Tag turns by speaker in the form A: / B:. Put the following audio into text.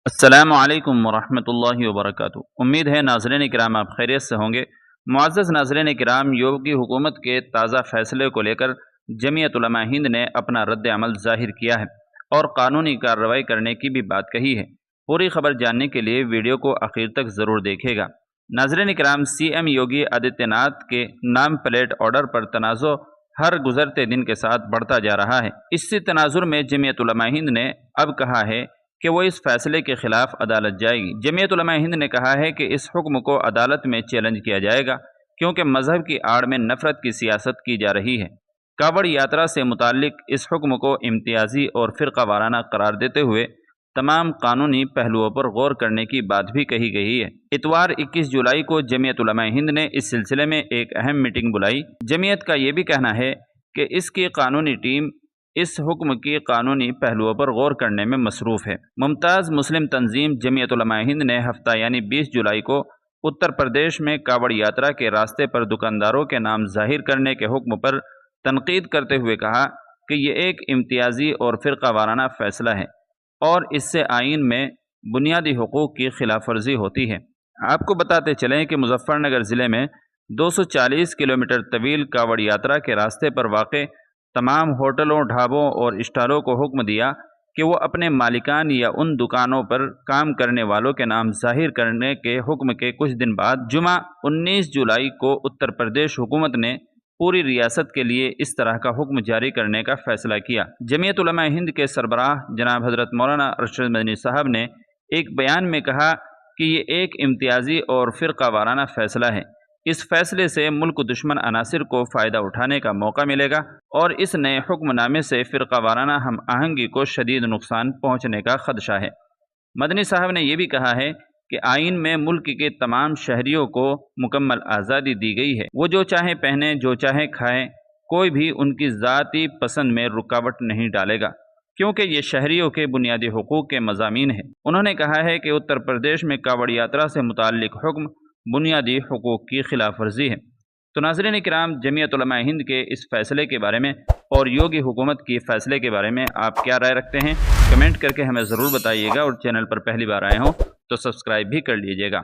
A: السلام علیکم ورحمۃ اللہ وبرکاتہ۔ امید ہے ناظرین کرام آپ خیریت سے ہوں گے۔ معزز ناظرین کرام، یوگی حکومت کے تازہ فیصلے کو لے کر جمعیت علماء ہند نے اپنا رد عمل ظاہر کیا ہے اور قانونی کارروائی کرنے کی بھی بات کہی ہے۔ پوری خبر جاننے کے لیے ویڈیو کو آخر تک ضرور دیکھے گا۔ ناظرین کرام، سی ایم یوگی آدتیہ ناتھ کے نام پلیٹ آرڈر پر تنازع ہر گزرتے دن کے ساتھ بڑھتا جا رہا ہے۔ اسی تناظر میں جمعیت علماء ہند نے اب کہا ہے کہ وہ اس فیصلے کے خلاف عدالت جائے گی۔ جمعیت علماء ہند نے کہا ہے کہ اس حکم کو عدالت میں چیلنج کیا جائے گا کیونکہ مذہب کی آڑ میں نفرت کی سیاست کی جا رہی ہے۔ کاوڑ یاترا سے متعلق اس حکم کو امتیازی اور فرقہ وارانہ قرار دیتے ہوئے تمام قانونی پہلوؤں پر غور کرنے کی بات بھی کہی گئی ہے۔ اتوار 21 جولائی کو جمعیت علماء ہند نے اس سلسلے میں ایک اہم میٹنگ بلائی۔ جمعیت کا یہ بھی کہنا ہے کہ اس کی قانونی ٹیم اس حکم کی قانونی پہلوؤں پر غور کرنے میں مصروف ہے۔ ممتاز مسلم تنظیم جمعیت علماء ہند نے ہفتہ یعنی 20 جولائی کو اتر پردیش میں کاوڑ یاترا کے راستے پر دکانداروں کے نام ظاہر کرنے کے حکم پر تنقید کرتے ہوئے کہا کہ یہ ایک امتیازی اور فرقہ وارانہ فیصلہ ہے اور اس سے آئین میں بنیادی حقوق کی خلاف ورزی ہوتی ہے۔ آپ کو بتاتے چلیں کہ مظفر نگر ضلع میں 240 کلومیٹر طویل کاوڑ یاترا کے راستے پر واقع تمام ہوٹلوں، ڈھابوں اور اسٹالوں کو حکم دیا کہ وہ اپنے مالکان یا ان دکانوں پر کام کرنے والوں کے نام ظاہر کرنے کے حکم کے کچھ دن بعد جمعہ 19 جولائی کو اتر پردیش حکومت نے پوری ریاست کے لیے اس طرح کا حکم جاری کرنے کا فیصلہ کیا۔ جمعیت علماء ہند کے سربراہ جناب حضرت مولانا ارشد مدنی صاحب نے ایک بیان میں کہا کہ یہ ایک امتیازی اور فرقہ وارانہ فیصلہ ہے۔ اس فیصلے سے ملک دشمن عناصر کو فائدہ اٹھانے کا موقع ملے گا اور اس نئے حکم نامے سے فرقہ وارانہ ہم آہنگی کو شدید نقصان پہنچنے کا خدشہ ہے۔ مدنی صاحب نے یہ بھی کہا ہے کہ آئین میں ملک کے تمام شہریوں کو مکمل آزادی دی گئی ہے، وہ جو چاہیں پہنیں، جو چاہیں کھائیں، کوئی بھی ان کی ذاتی پسند میں رکاوٹ نہیں ڈالے گا کیونکہ یہ شہریوں کے بنیادی حقوق کے مضامین ہیں۔ انہوں نے کہا ہے کہ اتر پردیش میں کاوڑ یاترا سے متعلق حکم بنیادی حقوق کی خلاف ورزی ہے۔ تو ناظرین کرام، جمعیت علماء ہند کے اس فیصلے کے بارے میں اور یوگی حکومت کی فیصلے کے بارے میں آپ کیا رائے رکھتے ہیں؟ کمنٹ کر کے ہمیں ضرور بتائیے گا، اور چینل پر پہلی بار آئے ہوں تو سبسکرائب بھی کر لیجیے گا۔